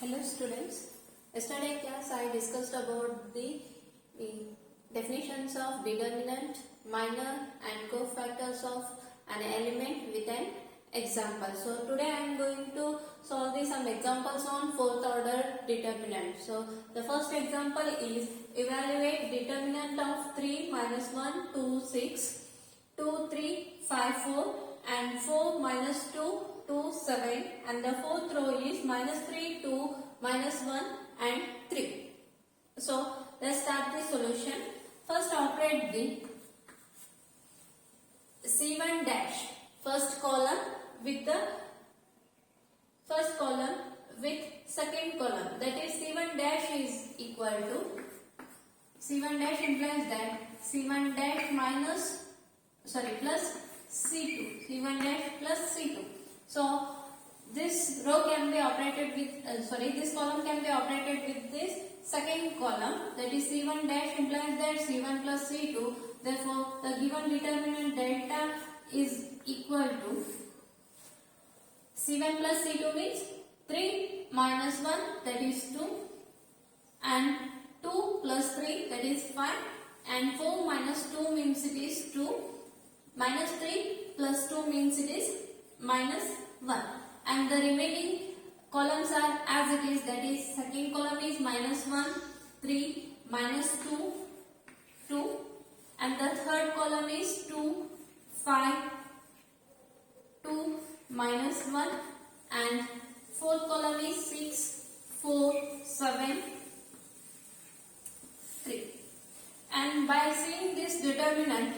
Hello students. Yesterday class I discussed about the definitions of determinant, minor and cofactors of an element with an example. So today I am going to solve some examples on fourth order determinant. So the first example is evaluate determinant of 3 minus 1 2 6, 2 3 5 4 and 4 minus 2 2 7, and the fourth row is minus 3 2 minus 1 and 3. So let's start the solution. First operate the C1 dash first column with the first column with second column, that is C1 dash is equal to C1 dash implies that C1 dash plus C2, C1 dash plus C2. So this row can be operated with this column can be operated with this second column, that is C1 dash implies that C1 plus C2. Therefore the given determinant delta is equal to C1 plus C2 means 3 minus 1, that is 2, and 2 plus 3, that is 5, and 4 minus 2 means it is 2, minus 3 plus 2 means it is minus 1, and the remaining columns are as it is, that is second column is minus 1 3 minus 2 2, and the third column is 2 5 2 minus 1, and fourth column is 6 4 7 3. And by seeing this determinant,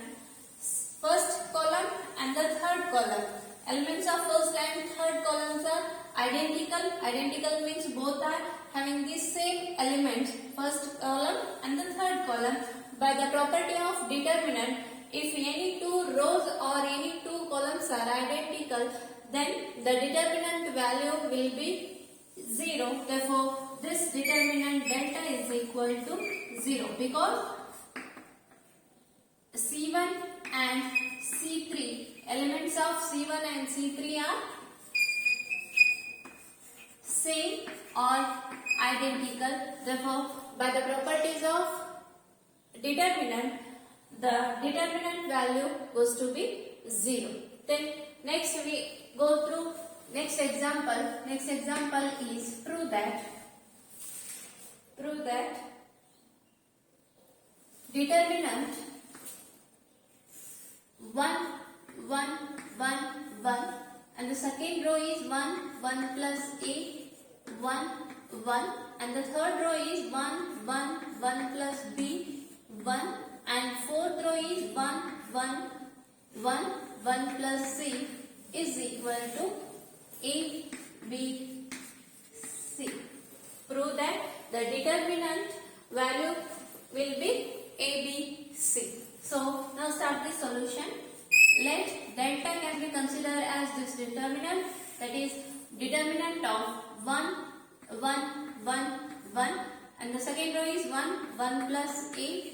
first column and the third column, elements of first and third columns are identical. Identical means both are having the same elements, first column and the third column. By the property of determinant, if any two rows or any two columns are identical, then the determinant value will be 0. Therefore, this determinant delta is equal to 0 because C1 and C3, elements of C1 and C3 are same or identical. Therefore, by the properties of determinant, the determinant value goes to be 0. Then next we go through next example. Next example is prove that determinant 1 1 1 1, and the second row is 1 1 plus a 1 1, and the third row is 1 1 1 plus b 1, and fourth row is 1 1 1 1 plus c is equal to a b c. Prove that the determinant value will be a b c. So now start the solution. Let delta can be considered as this determinant, that is determinant of 1 1 1 1, and the second row is 1 1 plus a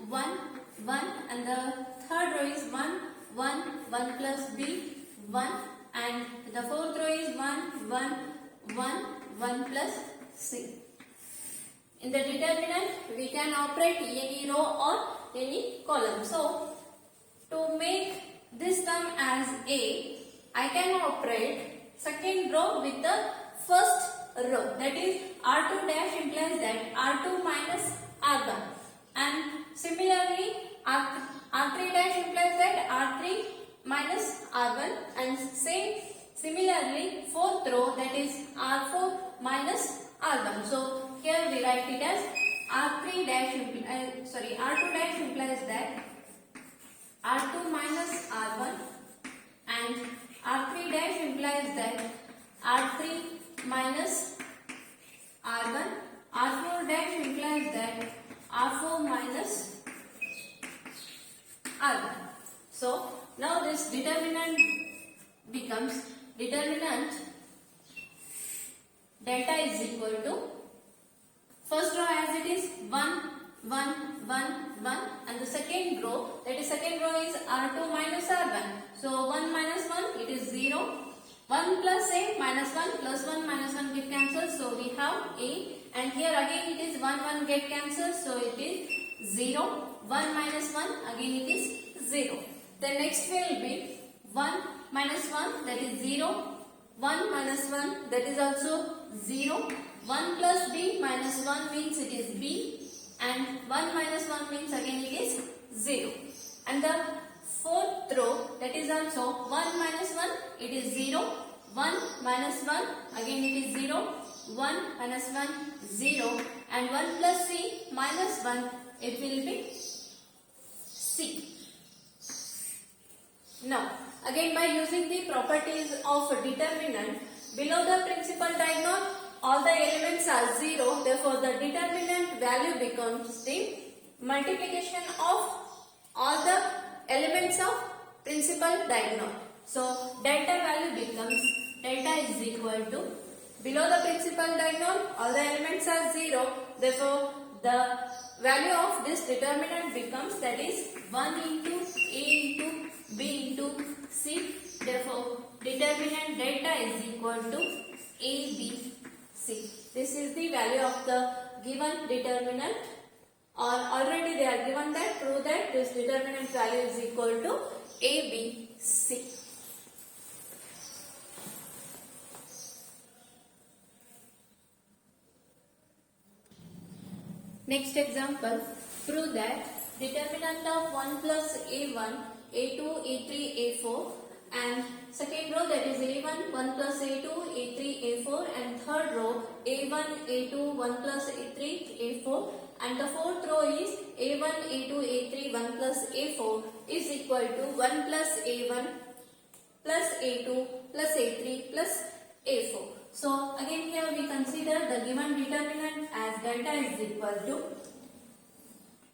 1 1, and the third row is 1 1 1 plus b 1, and the fourth row is 1 1 1 1 plus c. In the determinant we can operate any row or any column. So to make this term as a, I can operate second row with the first row, that is R2 dash implies that R2 minus R1, and similarly R3 dash implies that R3 minus R1, and similarly fourth row, that is R4 minus R1. So here we write it as R2 dash implies that R2 minus R1, and R3 dash implies that R3 minus R1, R4 dash implies that R4 minus R1. So now this determinant becomes determinant delta is equal to first row as it is 1 1 1 1, and the second row, that is second row is R2 minus R1. So 1 minus 1 it is 0, 1 plus a minus 1 plus 1 minus 1 get cancelled, so we have a, and here again it is 1 get cancelled, so it is 0. 1 minus 1, again it is 0. The next will be 1 minus 1, that is 0. 1 minus 1, that is also 0. 1 plus b minus 1 means it is b, and 1 minus 1 means again it is 0. And the fourth row, that is also 1 minus 1, it is 0. 1 minus 1, again it is 0. 1 minus 1, 0. And 1 plus c minus 1, it will be c. Now, again by using the properties of determinant, below the principal diagonal, all the elements are 0. Therefore, the determinant value becomes the multiplication of all the elements of principal diagonal. So, delta value becomes, delta is equal to, below the principal diagonal, all the elements are 0. Therefore, the value of this determinant becomes, that is 1 into a into b into c. Therefore, determinant delta is equal to a, b, c. This is the value of the given determinant, or already they are given that, prove that this determinant value is equal to a, b, c. Next example, prove that determinant of 1 plus a1, a2, a3, a4, and second row, that is a1, 1 plus a2, a3, a4, and third row a1, a2, 1 plus a3, a4, and the fourth row is a1, a2, a3, 1 plus a4 is equal to 1 plus a1 plus a2 plus a3 plus a4. So again here we consider the given determinant as delta is equal to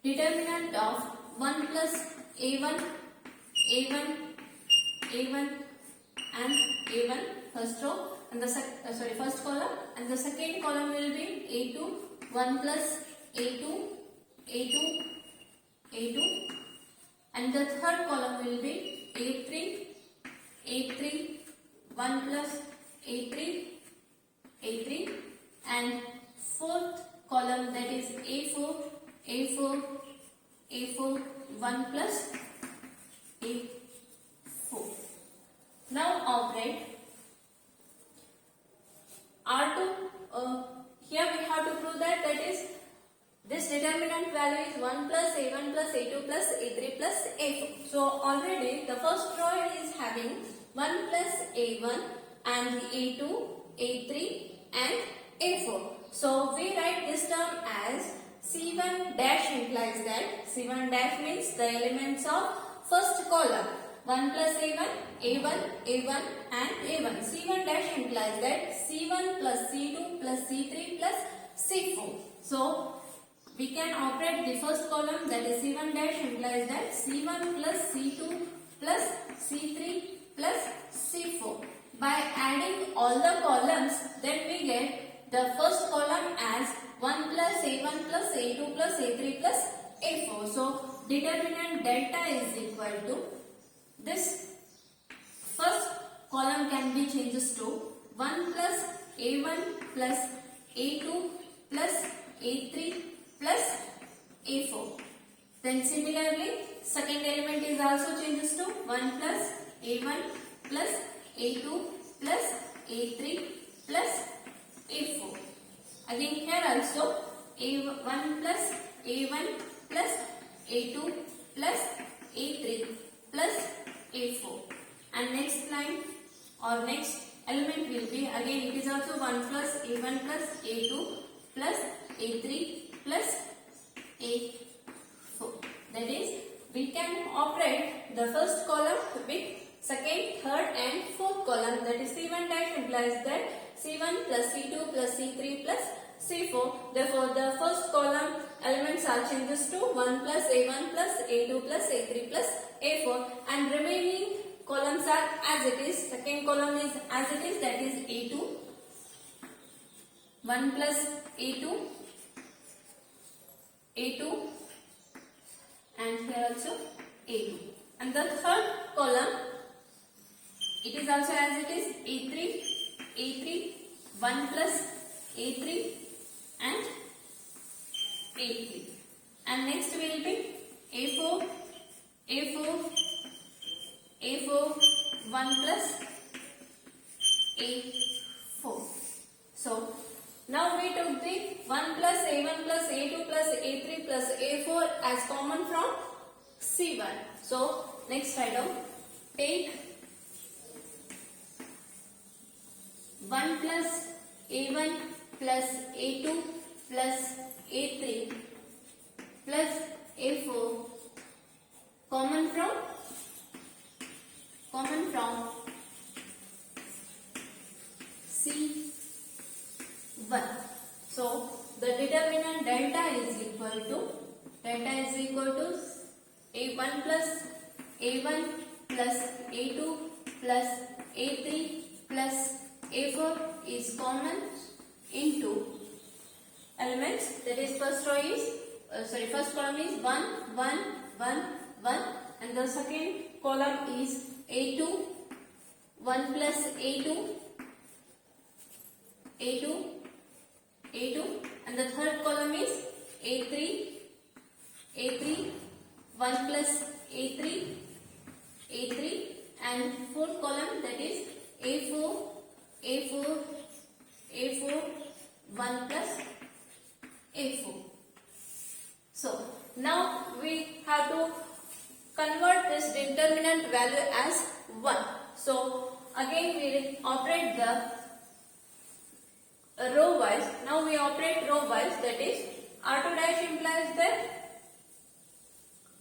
determinant of 1 plus a1, a1, a1 and a1 first row, and the first column, and the second column will be a2, 1 plus a2, a2, a2, and the third column will be a3, a3, 1 plus a3, a3, and fourth column, that is a4, a4, a4, 1 plus a4. Now operate R2. Here we have to prove that, that is this determinant value is 1 plus a1 plus a2 plus a3 plus a4. So already the first row is having 1 plus a1 and a2, a3 and a4. So we write this term as C1 dash implies that, C1 dash means the elements of first column. 1 plus a1, a1, a1 and a1. C1 dash implies that C1 plus C2 plus C3 plus C4. So we can operate the first column, that is C1 dash implies that C1 plus C2 plus C3 plus C4. By adding all the columns, then we get the first column as 1 plus a1 plus a2 plus a3 plus a4. So determinant delta is equal to, this first column can be changes to 1 plus a1 plus a2 plus a3 plus a4. Then similarly, second element is also changes to 1 plus a1 plus a2 plus a3 plus a4. Again here also a1 plus a1 plus a2 plus a3 plus a4. And next line or next element will be, again it is also 1 plus a1 plus a2 plus a3 plus a4. That is, we can operate the first column with second, third and fourth column, that is C1 dash implies that C1 plus C2 plus C3 plus C4. Therefore, the first column elements are changes to 1 plus A1 plus A2 plus A3 plus A4, and remaining columns are as it is. Second column is as it is, that is A2, 1 plus A2, A2 and here also A2. And the third column, it is also as it is A3, 1 plus A3 and A3. And next will be A4, A4, A4, 1 plus A4. So, now we took the 1 plus A1 plus A2 plus A3 plus A4 as common from C1. So, next write down. Take 1 plus A1 plus A2 plus A3 plus A4 common from C1. So the determinant delta is equal to A1 plus A1 plus A2 plus A3 plus A4 is common into elements, that is first column is 1 1 1 1 and the second column is A2 1 plus A2 and the third column is A3 1 plus A3 and fourth column, that is A4 1 plus A4. So now we have to convert this determinant value as 1. So again we will operate the row wise. Now we operate row wise, that is R2 dash implies that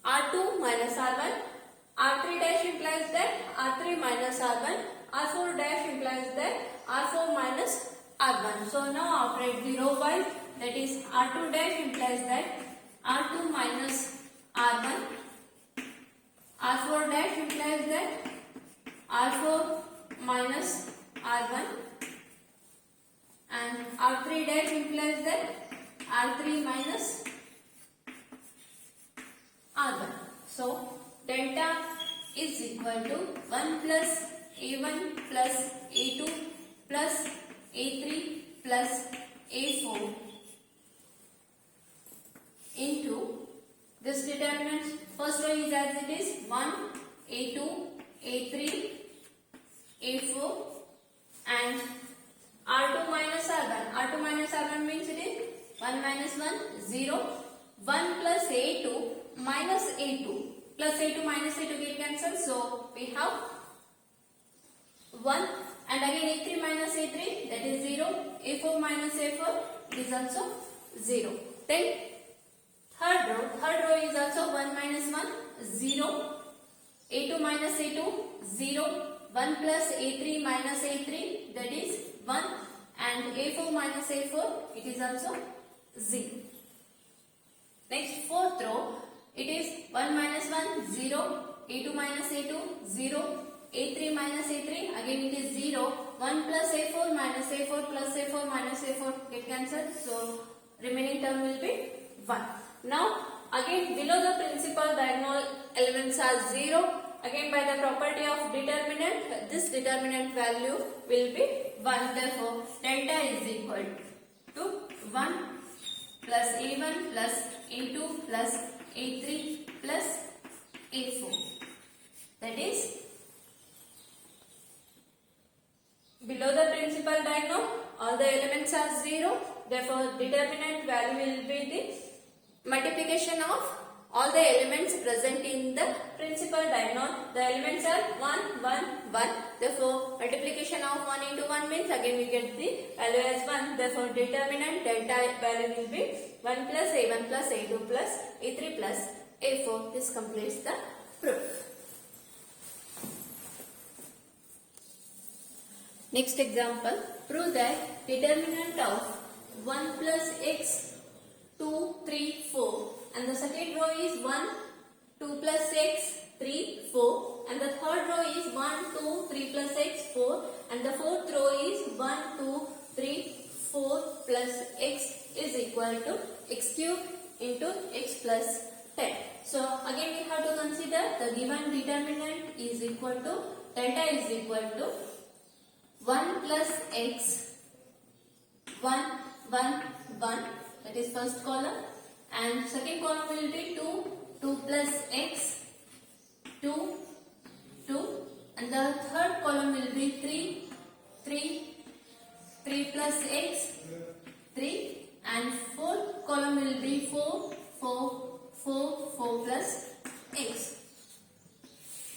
R2 minus R1, R3 dash implies that R3 minus R1, R4 dash implies that R4 minus R1. So now operate the row wise, that is R2 dash implies that R2 minus R1, R4 dash implies that R4 minus R1 and R3 dash implies that R3 minus R1. So delta is equal to 1 plus A1 plus A2 plus A3 plus A4 into this determinant. First row is as it is 1, A2, A3, A4 and R2 minus R1. R2 minus R1 means it is 1 minus 1, 0. 1 plus A2 minus A2 plus A2 minus A2 get cancelled. So we have 1 and again A3 minus A3, that is 0. A4 minus A4, it is also 0. Then third row is also 1 minus 1, 0. A2 minus A2, 0. 1 plus A3 minus A3, that is 1 and A4 minus A4, it is also 0. Next fourth row, it is 1 minus 1, 0. A2 minus A2, 0. A3 minus A3, again it is 0. 1 plus A4 minus A4 plus A4 minus A4 get cancelled. So remaining term will be 1. Now again below the principal diagonal elements are 0. Again by the property of determinant, this determinant value will be 1. Therefore delta is equal to 1 plus A1 plus A2 plus A3 plus A4. That is below the principal diagonal all the elements are 0. Therefore determinant value will be the multiplication of all the elements present in the principal diagonal. The elements are 1, 1, 1. Therefore multiplication of 1 into 1 means again we get the value as 1. Therefore determinant delta value will be 1 plus A1 plus A2 plus A3 plus A4. This completes the proof. Next example, prove that determinant of 1 plus x 2, 3, 4 and the second row is 1, 2 plus x 3, 4 and the third row is 1, 2, 3 plus x 4 and the fourth row is 1, 2, 3, 4 plus x is equal to x cube into x plus 10. So again we have to consider the given determinant is equal to delta is equal to 1 plus x 1, 1, 1, that is first column, and second column will be 2, 2 plus x, 2, 2, and the third column will be 3, 3, 3 plus x, 3, and fourth column will be 4, 4, 4, 4 plus x.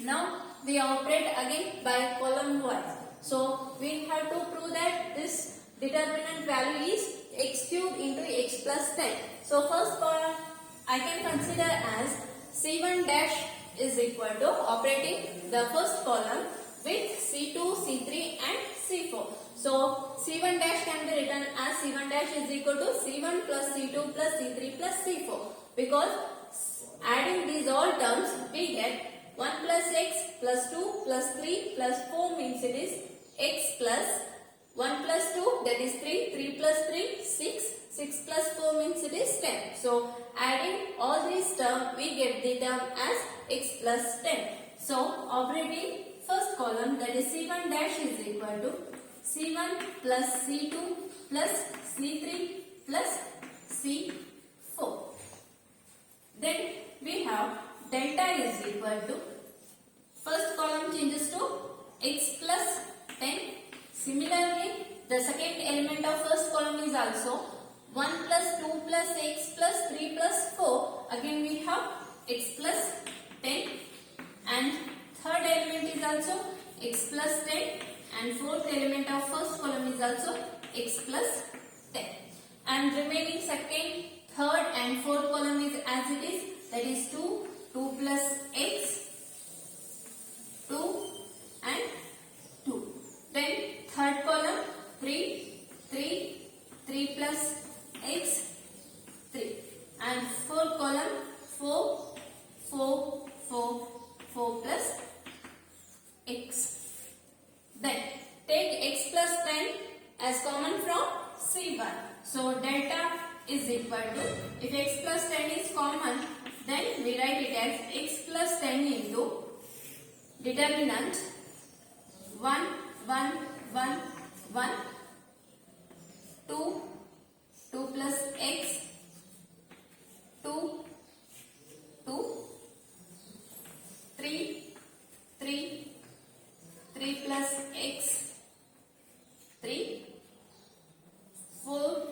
Now we operate again by column wise. So we have to prove that this determinant value is x cube into x plus 10. So first column I can consider as C1 dash is equal to operating the first column with C2, C3 and C4. So C1 dash can be written as C1 dash is equal to C1 plus C2 plus C3 plus C4, because adding these all terms we get 1 plus x plus 2 plus 3 plus 4 means it is x plus 1 plus 2, that is 3, 3 plus 3, 6, 6 plus 4 means it is 10. So adding all these terms we get the term as x plus 10. So operating first column, that is C1 dash is equal to C1 plus C2 plus C3 plus C4. Then we have delta is equal to, first column changes to x plus 10. Similarly, the second element of first column is also 1 plus 2 plus x plus 3 plus 4. Again we have x plus 10, and third element is also x plus 10, and fourth element of first column is also x plus 10. And remaining second, third and fourth column is as it is, that is 2, 2 plus x, 2 and 2. Then third column 3, 3, 3 plus x, 3, and fourth column 4, 4, 4, 4 plus x. Then take x plus 10 as common from C1. So delta is equal to, if x plus 10 is common, then we write it as x plus 10 into determinant 1, 1, 1, 1, 2, 2 plus x, 2, 2, 3, 3, 3 plus x, 3, 4,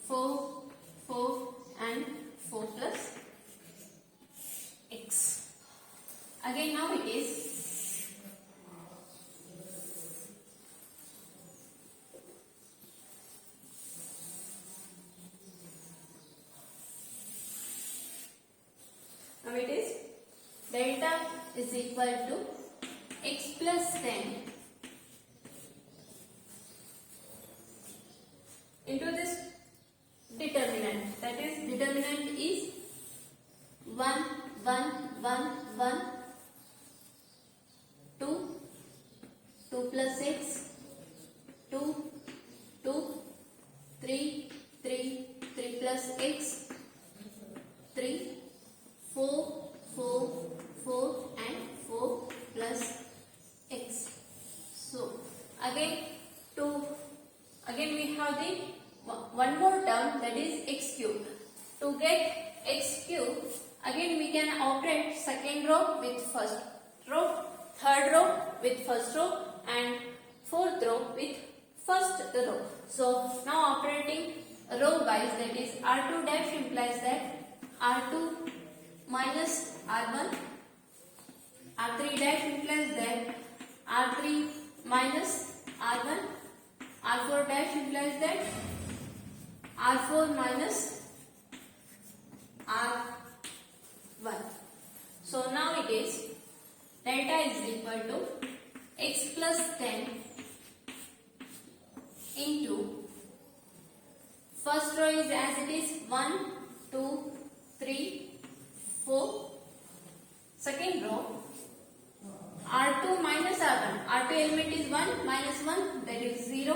4, 4 and 4 plus x. Again now it is delta is equal to x plus 10 into this determinant, that is determinant is 1, 1, 1, 1, 2, 2 plus x, 2, 2, 3, 3, 3 plus x, 3, 4, 4, 4 and 4 plus x. So again we have the one more term, that is x cube. To get x cube, again we can operate second row with first row, third row with first row and fourth row with first row. So now operating row wise, that is R2 dash implies that R2 minus R1, R3 dash implies that R3 minus R1, R4 dash implies that R4 minus R1. So now it is delta is equal to x plus 10 into, first row is as it is 1, 2, 3, 4. Second row R2 minus R1. R2 element is 1 minus 1, that is 0.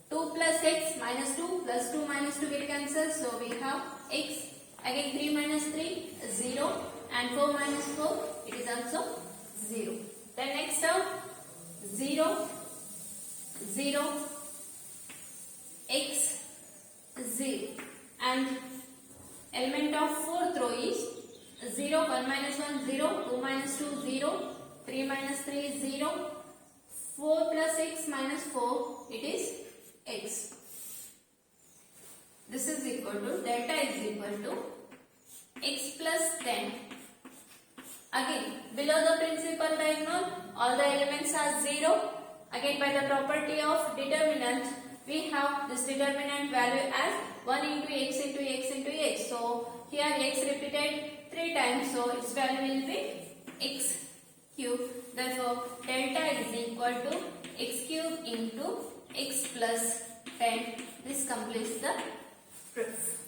2 plus x minus 2 plus 2 minus 2 get cancelled. So we have x. Again 3 minus 3 0 and 4 minus 4 it is also 0. Then next term 0, 0, x 0 and element of fourth row is 0, 1 minus 1 0, 2 minus 2 0, 3 minus 3 0, 4 plus x minus 4, it is x. This is equal to, delta is equal to x plus 10. Again, below the principal diagonal, all the elements are 0. Again, by the property of determinant, we have this determinant value as 1 into x into x into x. So, here x repeated 3 times, so its value will be x cube. Therefore, delta is equal to x cube into x plus 10. This completes the proof.